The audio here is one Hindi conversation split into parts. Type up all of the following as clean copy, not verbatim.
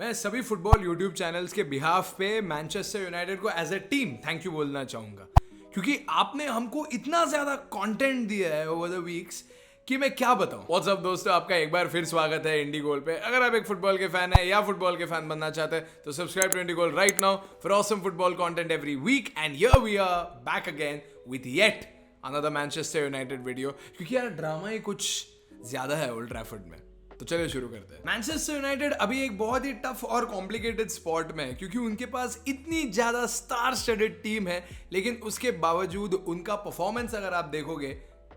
मैं सभी फुटबॉल यूट्यूब चैनल्स के बिहाफ पे मैनचेस्टर यूनाइटेड को as a team thank you बोलना चाहूंगा, क्योंकि आपने हमको इतना ज्यादा कंटेंट दिया है ओवर द वीक्स कि मैं क्या बताऊं। व्हाट्सअप दोस्तों, आपका एक बार फिर स्वागत है इंडी गोल पे। अगर आप एक फुटबॉल के फैन है या फुटबॉल के फैन बनना चाहते हैं तो subscribe to Indi Goal right now for awesome football content every week. And here we are back again with yet another Manchester United video, क्योंकि यार ड्रामा ही कुछ ज्यादा है ओल्ड ट्रैफर्ड में। तो चलिए शुरू करते हैं। मैनचेस्टर यूनाइटेड अभी एक बहुत ही टफ और कॉम्प्लिकेटेड स्पॉट में है, क्योंकि उनके पास इतनी ज्यादा स्टार स्टडेड टीम है, लेकिन उसके बावजूद उनका परफॉर्मेंस अगर आप देखोगे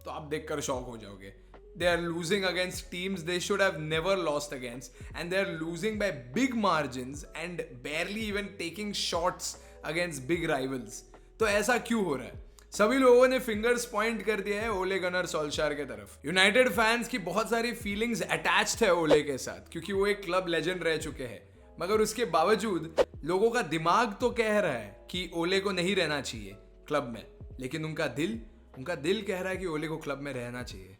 तो आप देखकर शॉक हो जाओगे। They are losing against teams they should have never lost against, and they are losing by big margins and barely even taking shots against big rivals. तो ऐसा क्यों हो रहा है? सभी लोगों ने फिंगर्स पॉइंट कर दिया है ओले गनर सोल्शायर के तरफ। यूनाइटेड फैंस की बहुत सारी फीलिंग्स अटैच्ड है ओले के साथ, क्योंकि वो एक क्लब लेजेंड रह चुके हैं, मगर उसके बावजूद लोगों का दिमाग तो कह रहा है कि ओले को नहीं रहना चाहिए क्लब में, लेकिन उनका दिल कह रहा है कि ओले को क्लब में रहना चाहिए।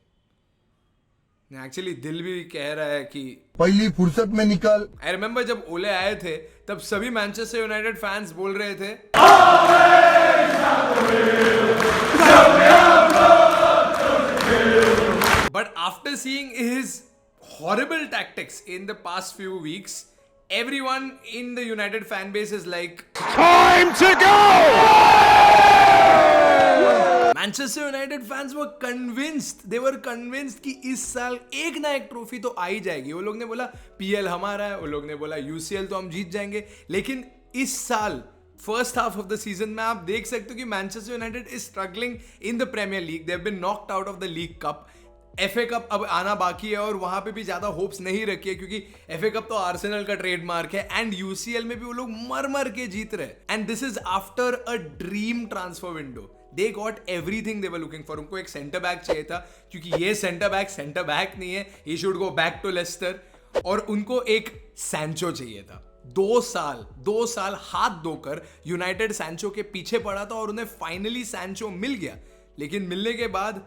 एक्चुअली दिल भी कह रहा है कि पहली फुर्सत में निकल। आई रिमेम्बर जब ओले आए थे तब सभी मैनचेस्टर यूनाइटेड फैंस बोल रहे थे but after seeing his horrible tactics in the past few weeks everyone in the United fan base is like Time to go! Manchester United fans were convinced कि इस साल एक ना एक ट्रॉफी तो आ ही जाएगी। वो लोग ने बोला पीएल हमारा है, वो लोग ने बोला यूसीएल तो हम जीत जाएंगे, लेकिन इस साल first half of the season में आप देख सकते हो कि Manchester United is struggling in the Premier League. They have been knocked out of the League Cup. FA Cup अब आना बाकी है और वहां पे भी ज्यादा होप्स नहीं रखी है, क्योंकि एफए कप तो आर्सेनल का ट्रेडमार्क है, एंड यूसीएल में भी वो लोग मर के जीत रहे हैं। And this is after a dream transfer window. They got everything they were looking for. उनको एक सेंटर बैक चाहिए था, क्योंकि ये सेंटर बैक नहीं है, he should go back to Leicester. और उनको एक सैंचो चाहिए था। 2 साल हाथ धोकर यूनाइटेड सैंचो के पीछे पड़ा था और उन्हें फाइनली सैंचो मिल गया, लेकिन मिलने के बाद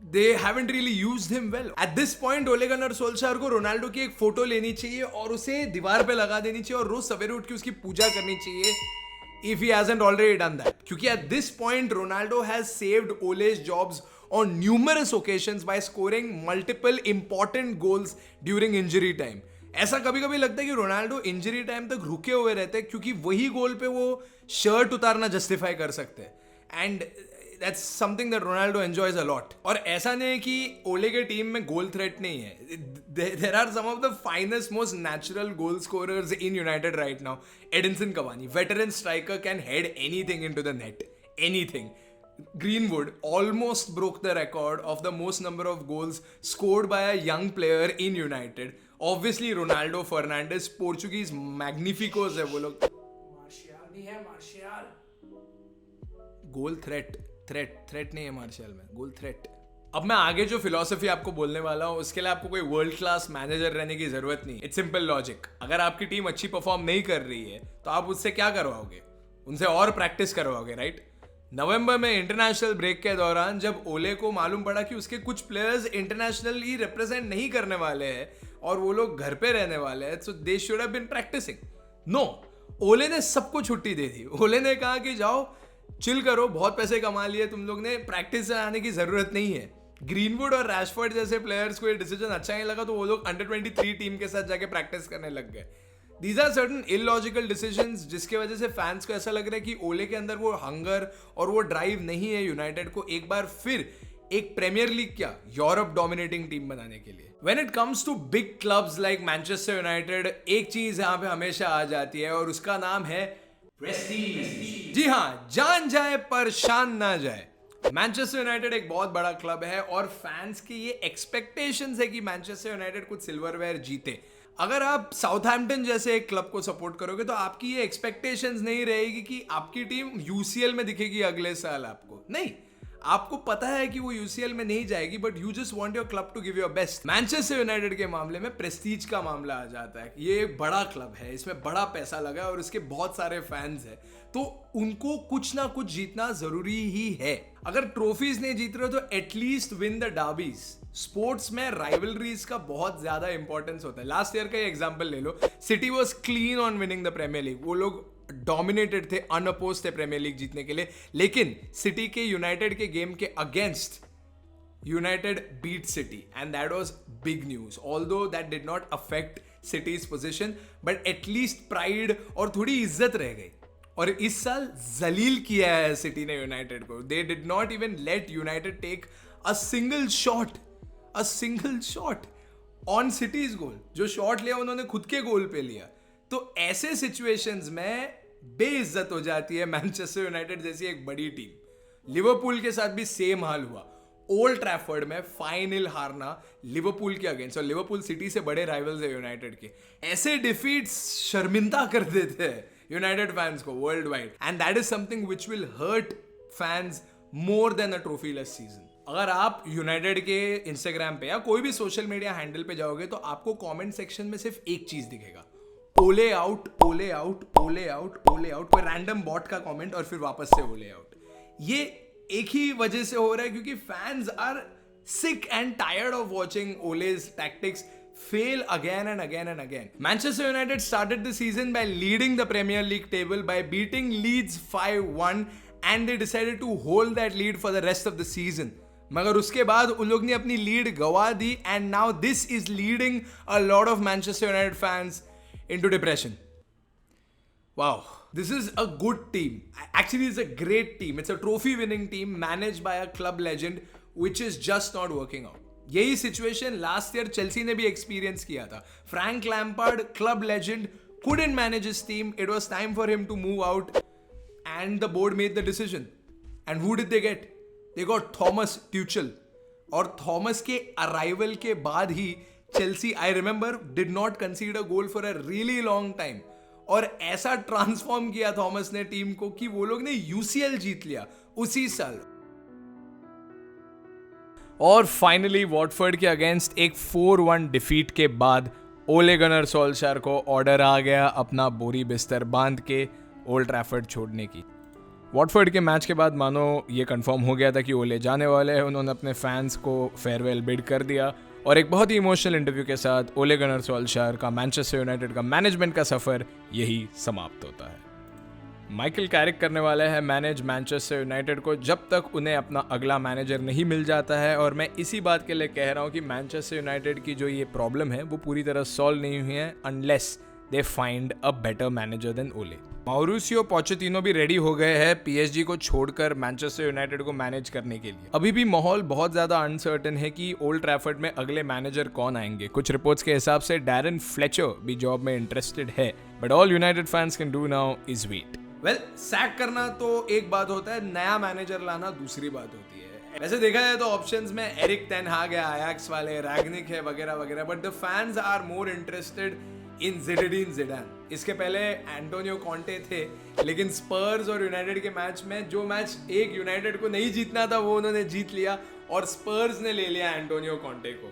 they haven't really used him well. At this point ओले गनर सोल्शायर को रोनाल्डो की एक फोटो लेनी चाहिए और उसे दीवार पे लगा देनी चाहिए और रोज सवेरे उठ के उसकी पूजा करनी चाहिए, if he hasn't already done that. क्योंकि at this point Ronaldo has saved Ole's jobs on numerous occasions by scoring multiple important goals during injury time. ऐसा कभी कभी लगता है कि रोनाल्डो इंजरी टाइम तक रुके हुए रहते हैं, क्योंकि वही गोल पे वो शर्ट उतारना जस्टिफाई कर सकते हैं। And that's something that Ronaldo enjoys a lot. और ऐसा नहीं है कि ओले के टीम में गोल थ्रेट नहीं है। There are some of the finest, most natural goal scorers in United right now. Edinson Cavani, veteran striker, can head anything into the net. Anything. Greenwood almost broke the record of the most number of goals scored by a young player in United. Obviously Ronaldo, Fernandes, Portuguese magnificos है वो लोग। मार्शियल नहीं है, मार्शियल गोल थ्रेट नहीं है मार्शल में, गोल थ्रेट। अब मैं आगे जो फिलॉसफी आपको बोलने वाला हूं उसके लिए आपको कोई वर्ल्ड क्लास मैनेजर रहने की जरूरत नहीं। It's simple logic. अगर आपकी टीम अच्छी परफॉर्म नहीं कर रही है तो आप उससे क्या करवाओगे? उनसे और प्रैक्टिस करवाओगे, राइट? नवंबर में इंटरनेशनल ब्रेक के दौरान जब ओले को मालूम पड़ा कि उसके कुछ प्लेयर्स इंटरनेशनली रिप्रेजेंट नहीं करने वाले हैं और वो लोग घर पे रहने वाले हैं, so they should have been practicing. No, Ole ने सबको छुट्टी दे दी। ओले ने कहा कि जाओ चिल करो, बहुत पैसे कमा लिए तुम लोग ने, प्रैक्टिस से आने की जरूरत नहीं है। ग्रीनवुड और रैशफोर्ड जैसे प्लेयर्स को ये डिसीजन अच्छा नहीं लगा, तो वो लोग अंडर 23 टीम के साथ जाके प्रैक्टिस करने लग गए। These are certain illogical decisions, जिसके वजह से फैंस को ऐसा लग रहा है कि ओले के अंदर वो हंगर और वो ड्राइव नहीं है यूनाइटेड को एक बार फिर एक प्रीमियर लीग क्या यूरोप डोमिनेटिंग टीम बनाने के लिए। When it comes to big clubs like Manchester United, एक चीज यहाँ पे हमेशा आ जाती है और उसका नाम है प्रेस्टीज। जी हाँ, जान जाए पर शान ना जाए। मैनचेस्टर यूनाइटेड एक बहुत बड़ा क्लब है और फैंस की ये एक्सपेक्टेशंस है कि मैनचेस्टर यूनाइटेड कुछ सिल्वरवेयर जीते। अगर आप साउथहैम्पटन जैसे एक क्लब को सपोर्ट करोगे तो आपकी ये एक्सपेक्टेशंस नहीं रहेगी कि आपकी टीम यूसीएल में दिखेगी अगले साल। आपको नहीं, आपको पता है कि वो यूसीएल में नहीं जाएगी, but you just want your club to give your best. Manchester United के मामले में प्रेस्टीज का मामला आ जाता है। ये एक बड़ा क्लब है, इसमें बड़ा पैसा लगा है और इसके बहुत सारे फैंस हैं, तो उनको कुछ ना कुछ जीतना जरूरी ही है। अगर ट्रॉफीज नहीं जीत रहे हो तो at least win the derbies. Sports में राइवलरीज का बहुत ज्यादा इंपॉर्टेंस होता है. लास्ट ईयर का ही एग्जांपल ले लो. City was clean on winning the Premier League. वो लोग डोमिनेटेड थे, अनअपोज थे प्रीमियर लीग जीतने के लिए. लेकिन सिटी के यूनाइटेड के गेम के against United beat City and that was big news. Although that did not affect City's position, but at least pride और थोड़ी इज्जत रह गई. और इस साल जलील किया है सिटी ने यूनाइटेड को. They did not even let United take a single shot on City's goal. जो शॉट लिया उन्होंने खुद के गोल पे लिया. तो ऐसे सिचुएशंस में बेइज्जत हो जाती है मैनचेस्टर यूनाइटेड जैसी एक बड़ी टीम. लिवरपूल के साथ भी सेम हाल हुआ. ओल्ड ट्रैफर्ड में फाइनल हारना लिवरपूल के अगेंस्ट, और लिवरपूल सिटी से बड़े राइवल्स है यूनाइटेड के. ऐसे डिफीट्स शर्मिंदा कर देते हैं यूनाइटेड फैंस को world wide, and that is something which will hurt fans more than a trophyless season. अगर आप यूनाइटेड के इंस्टाग्राम पे या कोई भी सोशल मीडिया हैंडल पे जाओगे तो आपको कमेंट सेक्शन में सिर्फ एक चीज दिखेगा, ओले आउट, ओले आउट, ओले आउट, ओले आउट. कोई रैंडम बॉट का कमेंट और फिर वापस से ओले आउट. ये एक ही वजह से हो रहा है क्योंकि fans are sick and tired of watching Ole's tactics fail again and again and again. Manchester United started the season by leading the Premier League table by beating Leeds 5-1 and they decided to hold that lead for the rest of the season. मगर उसके बाद उन लोग ने अपनी लीड गवा दी and now this is leading a lot of Manchester United fans into depression. Wow. This is a good team. Actually, it's a great team. It's a trophy-winning team managed by a club legend, which is just not working out. यही situation last year Chelsea ने भी experience किया था. Frank Lampard, club legend, couldn't manage his team. It was time for him to move out, and the board made the decision. And who did they get? They got Thomas Tuchel. और Thomas के arrival के बाद ही Chelsea, I remember, did not concede a goal for a really long time. और ऐसा ट्रांसफॉर्म किया थॉमस ने टीम को कि वो लोग ने यूसीएल जीत लिया उसी साल. और फाइनली वॉटफोर्ड के अगेंस्ट एक 4-1 डिफीट के बाद ओले गनर सोल्शायर को ऑर्डर आ गया अपना बोरी बिस्तर बांध के ओल्ड ट्रैफर्ड छोड़ने की. वॉटफोर्ड के मैच के बाद मानो ये कंफर्म हो गया था कि ओले जाने वाले हैं. उन्होंने अपने फैंस को फेयरवेल बिड कर दिया और एक बहुत ही इमोशनल इंटरव्यू के साथ ओले गनर सोल्शायर का मैनचेस्टर यूनाइटेड का मैनेजमेंट का सफर यही समाप्त होता है. माइकल कैरिक करने वाले हैं मैनेज मैनचेस्टर यूनाइटेड को जब तक उन्हें अपना अगला मैनेजर नहीं मिल जाता है. और मैं इसी बात के लिए कह रहा हूँ कि मैनचेस्टर यूनाइटेड की जो ये प्रॉब्लम है वो पूरी तरह सॉल्व नहीं हुई है unless they find a better manager than Ole. Mauricio Pochettino भी रेडी हो गए हैं पीएसजी को छोड़कर मैनचेस्टर यूनाइटेड को मैनेज करने के लिए. अभी भी माहौल बहुत ज्यादा अनसर्टेन है कि ओल्ड ट्रैफर्ड में अगले मैनेजर कौन आएंगे. कुछ रिपोर्ट्स के हिसाब से डैरन फ्लेचर भी जॉब में इंटरेस्टेड है, but all United fans can do now is wait. Well, sack करना तो एक बात होता है, नया मैनेजर लाना दूसरी बात होती है. वैसे देखा जाए तो ऑप्शंस में एरिक टेन हाग है, आयाक्स वाले, रैग्निक है वगैरह वगैरह, but the fans are more interested in Zinedine Zidane. इसके पहले एंटोनियो कॉन्टे थे, लेकिन स्पर्स और यूनाइटेड के मैच में जो मैच एक यूनाइटेड को नहीं जीतना था वो उन्होंने जीत लिया और स्पर्स ने ले लिया एंटोनियो कॉन्टे को.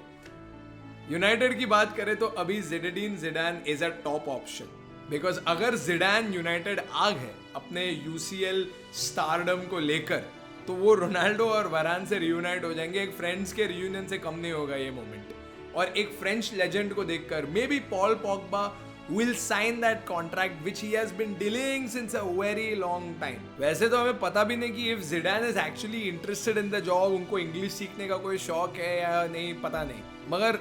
यूनाइटेड की बात करें तो अभी Zinedine Zidane is a top option, because अगर ज़िडान यूनाइटेड आग है अपने यूसीएल स्टारडम को लेकर तो वो रोनाल्डो और वरान से रियूनाइट हो जाएंगे. एक फ्रेंड्स के रियूनियन से कम नहीं होगा ये मोमेंट. और एक फ्रेंच लेजेंड को देखकर may be Paul Pogba will sign that contract which he has been delaying since a very long time. वैसे तो हमें पता भी नहीं कि if Zidane is actually interested in the job, उनको इंग्लिश सीखने का कोई शौक है या नहीं, पता नहीं. मगर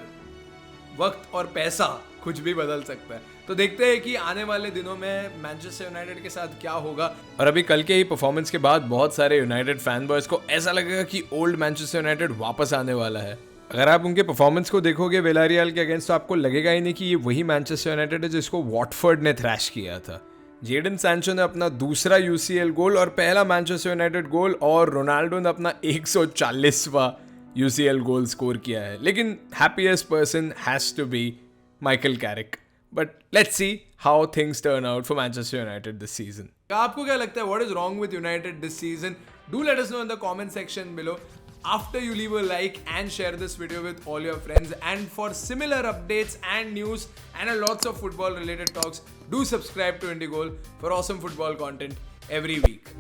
वक्त और पैसा कुछ भी बदल सकता है. तो देखते हैं कि आने वाले दिनों में मैनचेस्टर यूनाइटेड के साथ क्या होगा. और अभी कल के ही परफॉर्मेंस के बाद बहुत सारे यूनाइटेड फैन बॉयज को ऐसा लगेगा कि ओल्ड मैनचेस्टर यूनाइटेड वापस आने वाला है. अगर आप उनके परफॉर्मेंस को देखोगे विलारियल के अगेंस्ट तो आपको लगेगा ही नहीं कि ये वही मैनचेस्टर यूनाइटेड है जिसको वॉटफोर्ड ने थ्रैश किया था. जेडन सैंचो ने अपना दूसरा यूसीएल गोल और पहला मैनचेस्टर यूनाइटेड गोल, और रोनाल्डो ने अपना 140वां यूसीएल गोल स्कोर किया है. लेकिन happiest person has to be Michael Carrick. But let's see how things turn out for Manchester United this season. आपको क्या लगता है, what is wrong with United this season? Do let us know in the comment section below. After you leave a like and share this video with all your friends, and for similar updates and news and lots of football related talks, do subscribe to IndieGoal for awesome football content every week.